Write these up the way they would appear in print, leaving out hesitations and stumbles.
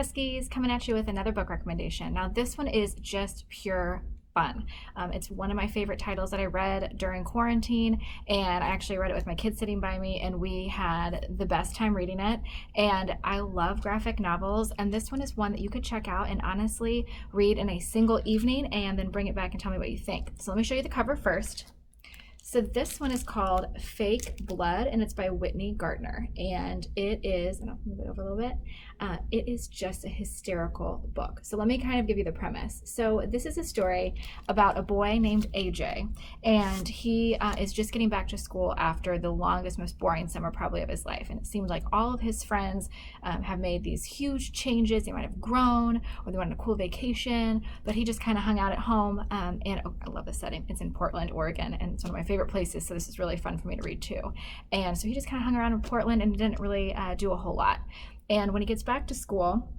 Huskies coming at you with another book recommendation. Now, this one is just pure fun. It's one of my favorite titles that I read during quarantine, and I actually read it with my kids sitting by me, and we had the best time reading it. And I love graphic novels, and this one is one that you could check out and honestly read in a single evening and then bring it back and tell me what you think. So let me show you the cover first. So this one is called Fake Blood, and it's by Whitney Gardner. And it is, and I'll move it over a little bit, it is just a hysterical book. So let me kind of give you the premise. So this is a story about a boy named AJ, and he is just getting back to school after the longest, most boring summer probably of his life. And it seems like all of his friends have made these huge changes. They might have grown, or they went on a cool vacation, but he just kind of hung out at home. And oh, I love the setting. It's in Portland, Oregon, and it's one of my favorite places, so this is really fun for me to read too. And so he just kind of hung around in Portland and didn't really do a whole lot. And when he gets back to school,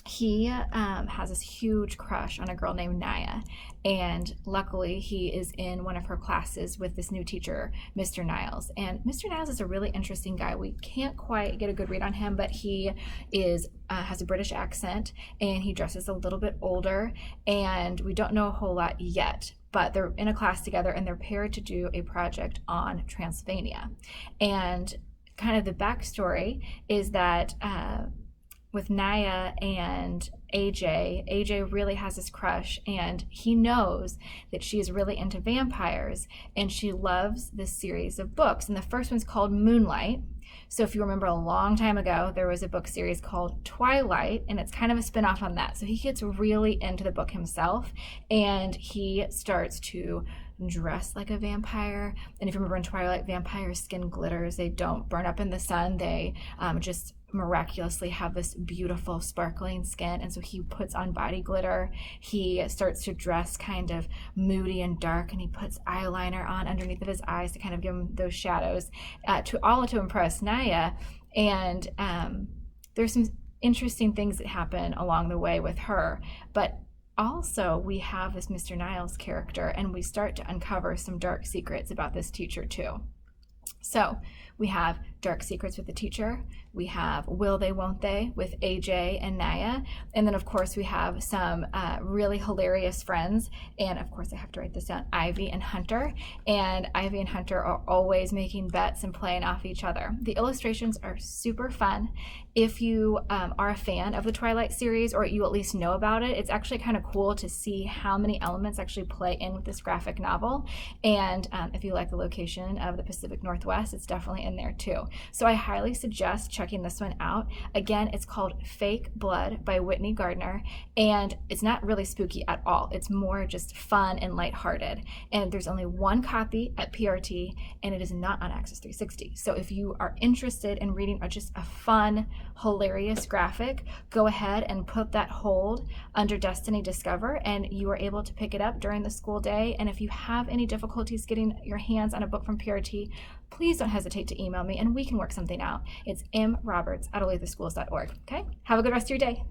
he has this huge crush on a girl named Naya, and luckily he is in one of her classes with this new teacher, Mr. Niles. And Mr. Niles is a really interesting guy. We can't quite get a good read on him, but he is has a British accent, and he dresses a little bit older, and we don't know a whole lot yet. But they're in a class together, and they're paired to do a project on Transylvania. And kind of the backstory is that with Naya and AJ really has this crush, and he knows that she is really into vampires, and she loves this series of books. And the first one's called Moonlight. So if you remember, a long time ago, there was a book series called Twilight, and it's kind of a spin-off on that. So he gets really into the book himself, and he starts to dress like a vampire. And if you remember in Twilight, vampires' skin glitters. They don't burn up in the sun. They just miraculously have this beautiful sparkling skin, and so he puts on body glitter. He starts to dress kind of moody and dark, and he puts eyeliner on underneath of his eyes to kind of give him those shadows, to impress Naya. And there's some interesting things that happen along the way with her, but also we have this Mr. Niles character, and we start to uncover some dark secrets about this teacher too. So we have dark secrets with the teacher, we have will they, won't they with AJ and Naya, and then of course we have some really hilarious friends, and of course I have to write this down, Ivy and Hunter. And Ivy and Hunter are always making bets and playing off each other. The illustrations are super fun. If you are a fan of the Twilight series, or you at least know about it, it's actually kind of cool to see how many elements actually play in with this graphic novel. And if you like the location of the Pacific Northwest, it's definitely in there too. So I highly suggest checking this one out. Again, it's called Fake Blood by Whitney Gardner, and it's not really spooky at all. It's more just fun and lighthearted. And there's only one copy at PRT, and it is not on Access 360. So if you are interested in reading just a fun, hilarious graphic, go ahead and put that hold under Destiny Discover, and you are able to pick it up during the school day. And if you have any difficulties getting your hands on a book from PRT, please don't hesitate to email me, and we can work something out. It's mroberts@olatheschools.org. Okay? Have a good rest of your day.